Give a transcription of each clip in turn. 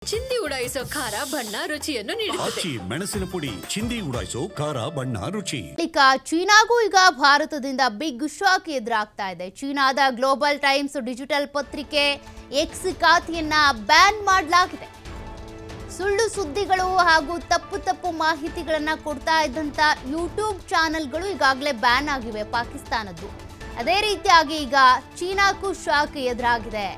ಚಿಂದಿ ಉಡಾಯಿಸೋ ಖಾರ ಬಣ್ಣ ರುಚಿಯನ್ನು ನೀಡುತ್ತದೆ. ಆಚಿ ಮೆಣಸಿನ ಪುಡಿ ಚಿಂದಿ ಉಡಾಯಿಸೋ ಖಾರ ಬಣ್ಣ ರುಚಿ. ಚೀನಾಗೂ ಈಗ ಭಾರತದಿಂದ ಬಿಗ್ ಶಾಕ್ ಎದುರಾಗ್ತಾ ಇದೆ. ಚೀನಾದ ಗ್ಲೋಬಲ್ ಟೈಮ್ಸ್ ಡಿಜಿಟಲ್ ಪತ್ರಿಕೆ ಎಕ್ಸ್ ಖಾತೆಯನ್ನ ಬ್ಯಾನ್ ಮಾಡಲಾಗಿದೆ. ಸುಳ್ಳು ಸುದ್ದಿಗಳು ಹಾಗೂ ತಪ್ಪು ಮಾಹಿತಿಗಳನ್ನ ಕೊಡ್ತಾ ಇದ್ದಂತ ಯೂಟ್ಯೂಬ್ ಚಾನೆಲ್ಗಳು ಈಗಾಗಲೇ ಬ್ಯಾನ್ ಆಗಿವೆ ಪಾಕಿಸ್ತಾನದ್ದು. ಅದೇ ರೀತಿಯಾಗಿ ಈಗ ಚೀನಾಕ್ಕೂ ಶಾಕ್ ಎದುರಾಗಿದೆ.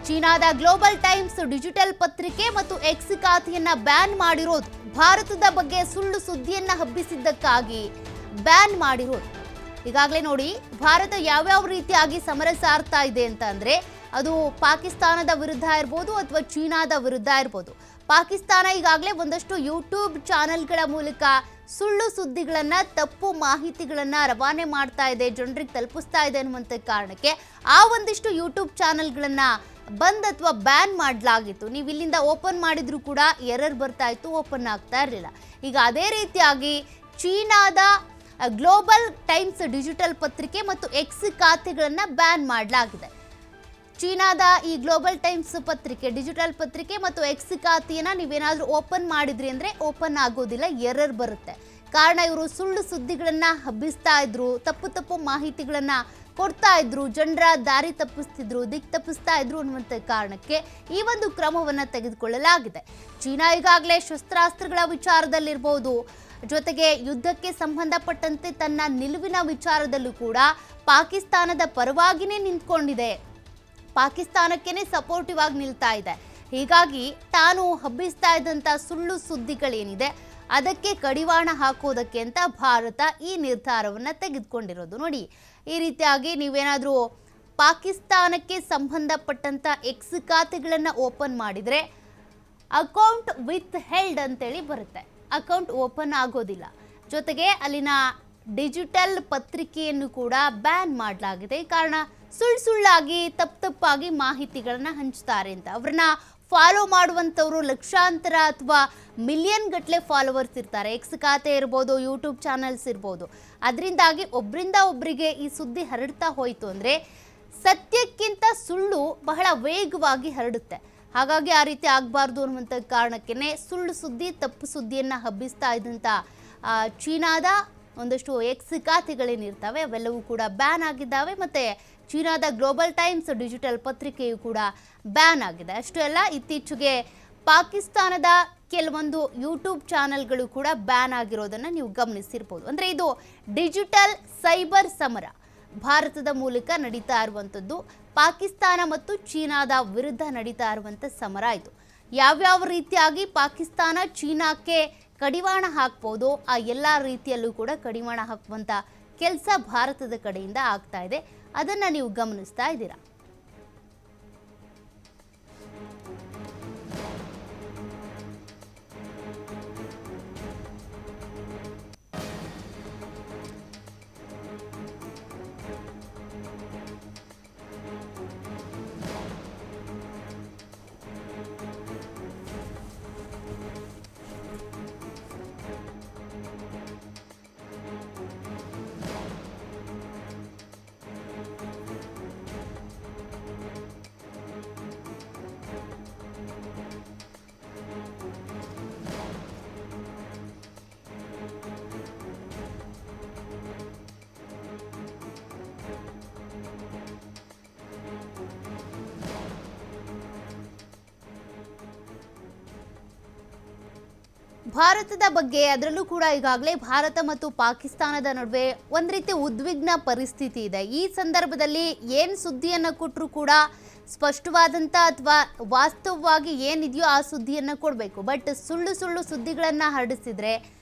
ಚೀನಾದ ಗ್ಲೋಬಲ್ ಟೈಮ್ಸ್ ಡಿಜಿಟಲ್ ಪತ್ರಿಕೆ ಮತ್ತು ಎಕ್ಸ್ ಖಾತೆಯನ್ನ ಬ್ಯಾನ್ ಮಾಡಿರೋದು, ಭಾರತದ ಬಗ್ಗೆ ಸುಳ್ಳು ಸುದ್ದಿಯನ್ನ ಹಬ್ಬಿಸಿದ್ದಕ್ಕಾಗಿ ಬ್ಯಾನ್ ಮಾಡಿರೋದು. ಈಗಾಗಲೇ ನೋಡಿ, ಭಾರತ ಯಾವ್ಯಾವ ರೀತಿಯಾಗಿ ಸಮರ ಸಾರ್ತಾ ಇದೆ ಅಂತ ಅಂದ್ರೆ ಅದು ಪಾಕಿಸ್ತಾನದ ವಿರುದ್ಧ ಇರ್ಬೋದು ಅಥವಾ ಚೀನಾದ ವಿರುದ್ಧ ಇರ್ಬೋದು. ಪಾಕಿಸ್ತಾನ ಈಗಾಗಲೇ ಒಂದಷ್ಟು ಯೂಟ್ಯೂಬ್ ಚಾನೆಲ್ಗಳ ಮೂಲಕ ಸುಳ್ಳು ಸುದ್ದಿಗಳನ್ನ, ತಪ್ಪು ಮಾಹಿತಿಗಳನ್ನ ರವಾನೆ ಮಾಡ್ತಾ ಇದೆ, ಜನರಿಗೆ ತಲುಪಿಸ್ತಾ ಇದೆ ಅನ್ನುವಂಥ ಕಾರಣಕ್ಕೆ ಆ ಒಂದಿಷ್ಟು ಯೂಟ್ಯೂಬ್ ಚಾನೆಲ್ಗಳನ್ನ ಬಂದ್ ಅಥವಾ ಬ್ಯಾನ್ ಮಾಡಲಾಗಿತ್ತು. ನೀವು ಇಲ್ಲಿಂದ ಓಪನ್ ಮಾಡಿದ್ರು ಕೂಡ ಎರರ್ ಬರ್ತಾ ಇತ್ತು, ಓಪನ್ ಆಗ್ತಾ ಇರಲಿಲ್ಲ. ಈಗ ಅದೇ ರೀತಿಯಾಗಿ ಚೀನಾದ ಗ್ಲೋಬಲ್ ಟೈಮ್ಸ್ ಡಿಜಿಟಲ್ ಪತ್ರಿಕೆ ಮತ್ತು ಎಕ್ಸ್ ಖಾತೆಗಳನ್ನ ಬ್ಯಾನ್ ಮಾಡಲಾಗಿದೆ. ಚೀನಾದ ಈ ಗ್ಲೋಬಲ್ ಟೈಮ್ಸ್ ಪತ್ರಿಕೆ, ಡಿಜಿಟಲ್ ಪತ್ರಿಕೆ ಮತ್ತು ಎಕ್ಸ್ ಖಾತೆಯನ್ನ ನೀವೇನಾದ್ರೂ ಓಪನ್ ಮಾಡಿದ್ರಿ ಅಂದ್ರೆ ಓಪನ್ ಆಗೋದಿಲ್ಲ, ಎರರ್ ಬರುತ್ತೆ. ಕಾರಣ ಇವರು ಸುಳ್ಳು ಸುದ್ದಿಗಳನ್ನ ಹಬ್ಬಿಸ್ತಾ ಇದ್ರು, ತಪ್ಪು ಮಾಹಿತಿಗಳನ್ನ ಕೊಡ್ತಾ ಇದ್ರು, ಜನರ ದಾರಿ ತಪ್ಪಿಸ್ತಿದ್ರು, ದಿಕ್ ತಪ್ಪಿಸ್ತಾ ಇದ್ರು ಅನ್ನುವಂಥ ಕಾರಣಕ್ಕೆ ಈ ಒಂದು ಕ್ರಮವನ್ನ ತೆಗೆದುಕೊಳ್ಳಲಾಗಿದೆ. ಚೀನಾ ಈಗಾಗಲೇ ಶಸ್ತ್ರಾಸ್ತ್ರಗಳ ವಿಚಾರದಲ್ಲಿರ್ಬೋದು, ಜೊತೆಗೆ ಯುದ್ಧಕ್ಕೆ ಸಂಬಂಧಪಟ್ಟಂತೆ ತನ್ನ ನಿಲುವಿನ ವಿಚಾರದಲ್ಲೂ ಕೂಡ ಪಾಕಿಸ್ತಾನದ ಪರವಾಗಿನೇ ನಿಂತ್ಕೊಂಡಿದೆ, ಪಾಕಿಸ್ತಾನಕ್ಕೇನೆ ಸಪೋರ್ಟಿವ್ ಆಗಿ ನಿಲ್ತಾ ಇದೆ. ಹೀಗಾಗಿ ತಾನು ಹಬ್ಬಿಸ್ತಾ ಇದ್ದಂಥ ಸುಳ್ಳು ಸುದ್ದಿಗಳೇನಿದೆ ಅದಕ್ಕೆ ಕಡಿವಾಣ ಹಾಕೋದಕ್ಕೆ ಅಂತ ಭಾರತ ಈ ನಿರ್ಧಾರವನ್ನು ತೆಗೆದುಕೊಂಡಿರೋದು. ನೋಡಿ, ಈ ರೀತಿಯಾಗಿ ನೀವೇನಾದರೂ ಪಾಕಿಸ್ತಾನಕ್ಕೆ ಸಂಬಂಧಪಟ್ಟಂಥ ಎಕ್ಸ್ ಖಾತೆಗಳನ್ನು ಓಪನ್ ಮಾಡಿದರೆ ಅಕೌಂಟ್ ವಿತ್ ಹೆಲ್ಡ್ ಅಂತೇಳಿ ಬರುತ್ತೆ, ಅಕೌಂಟ್ ಓಪನ್ ಆಗೋದಿಲ್ಲ. ಜೊತೆಗೆ ಅಲ್ಲಿನ ಡಿಜಿಟಲ್ ಪತ್ರಿಕೆಯನ್ನು ಕೂಡ ಬ್ಯಾನ್ ಮಾಡಲಾಗಿದೆ. ಕಾರಣ ಸುಳ್ಳಾಗಿ ತಪ್ಪಾಗಿ ಮಾಹಿತಿಗಳನ್ನ ಹಂಚ್ತಾರೆ ಅಂತ. ಅವ್ರನ್ನ ಫಾಲೋ ಮಾಡುವಂಥವ್ರು ಲಕ್ಷಾಂತರ ಅಥವಾ ಮಿಲಿಯನ್ ಗಟ್ಟಲೆ ಫಾಲೋವರ್ಸ್ ಇರ್ತಾರೆ. ಎಕ್ಸ್ ಖಾತೆ ಇರ್ಬೋದು, ಯೂಟ್ಯೂಬ್ ಚಾನಲ್ಸ್ ಇರ್ಬೋದು. ಅದರಿಂದಾಗಿ ಒಬ್ಬರಿಂದ ಒಬ್ಬರಿಗೆ ಈ ಸುದ್ದಿ ಹರಡ್ತಾ ಹೋಯಿತು ಅಂದರೆ ಸತ್ಯಕ್ಕಿಂತ ಸುಳ್ಳು ಬಹಳ ವೇಗವಾಗಿ ಹರಡುತ್ತೆ. ಹಾಗಾಗಿ ಆ ರೀತಿ ಆಗಬಾರ್ದು ಅನ್ನುವಂಥ ಕಾರಣಕ್ಕೇ ಸುಳ್ಳು ಸುದ್ದಿ, ತಪ್ಪು ಸುದ್ದಿಯನ್ನು ಹಬ್ಬಿಸ್ತಾ ಇದ್ದಂಥ ಚೀನಾದ ಒಂದಷ್ಟು ಎಕ್ಸ್ ಖಾತೆಗಳೇನಿರ್ತವೆ ಅವೆಲ್ಲವೂ ಕೂಡ ಬ್ಯಾನ್ ಆಗಿದ್ದಾವೆ. ಮತ್ತು ಚೀನಾದ ಗ್ಲೋಬಲ್ ಟೈಮ್ಸ್ ಡಿಜಿಟಲ್ ಪತ್ರಿಕೆಯು ಕೂಡ ಬ್ಯಾನ್ ಆಗಿದೆ. ಅಷ್ಟೇ ಅಲ್ಲ, ಇತ್ತೀಚೆಗೆ ಪಾಕಿಸ್ತಾನದ ಕೆಲವೊಂದು ಯೂಟ್ಯೂಬ್ ಚಾನೆಲ್ಗಳು ಕೂಡ ಬ್ಯಾನ್ ಆಗಿರೋದನ್ನು ನೀವು ಗಮನಿಸಿರ್ಬೋದು. ಅಂದರೆ ಇದು ಡಿಜಿಟಲ್ ಸೈಬರ್ ಸಮರ ಭಾರತದ ಮೂಲಕ ನಡೀತಾ ಇರುವಂಥದ್ದು. ಪಾಕಿಸ್ತಾನ ಮತ್ತು ಚೀನಾದ ವಿರುದ್ಧ ನಡೀತಾ ಇರುವಂಥ ಸಮರ ಇದು. ಯಾವ್ಯಾವ ರೀತಿಯಾಗಿ ಪಾಕಿಸ್ತಾನ ಚೀನಾಕ್ಕೆ ಕಡಿವಾಣ ಹಾಕ್ಬೋದು, ಆ ಎಲ್ಲ ರೀತಿಯಲ್ಲೂ ಕೂಡ ಕಡಿವಾಣ ಹಾಕುವಂಥ ಕೆಲಸ ಭಾರತದ ಕಡೆಯಿಂದ ಆಗ್ತಾ ಇದೆ. ಅದನ್ನು ನೀವು ಗಮನಿಸ್ತಾ ಇದ್ದೀರಾ. ಭಾರತದ ಬಗ್ಗೆ, ಅದರಲ್ಲೂ ಕೂಡ ಈಗಾಗಲೇ ಭಾರತ ಮತ್ತು ಪಾಕಿಸ್ತಾನದ ನಡುವೆ ಒಂದು ರೀತಿ ಉದ್ವಿಗ್ನ ಪರಿಸ್ಥಿತಿ ಇದೆ. ಈ ಸಂದರ್ಭದಲ್ಲಿ ಏನು ಸುದ್ದಿಯನ್ನು ಕೊಟ್ಟರೂ ಕೂಡ ಸ್ಪಷ್ಟವಾದಂಥ ಅಥವಾ ವಾಸ್ತವವಾಗಿ ಏನಿದೆಯೋ ಆ ಸುದ್ದಿಯನ್ನು ಕೊಡಬೇಕು. ಬಟ್ ಸುಳ್ಳು ಸುದ್ದಿಗಳನ್ನು ಹರಡಿಸಿದ್ರೆ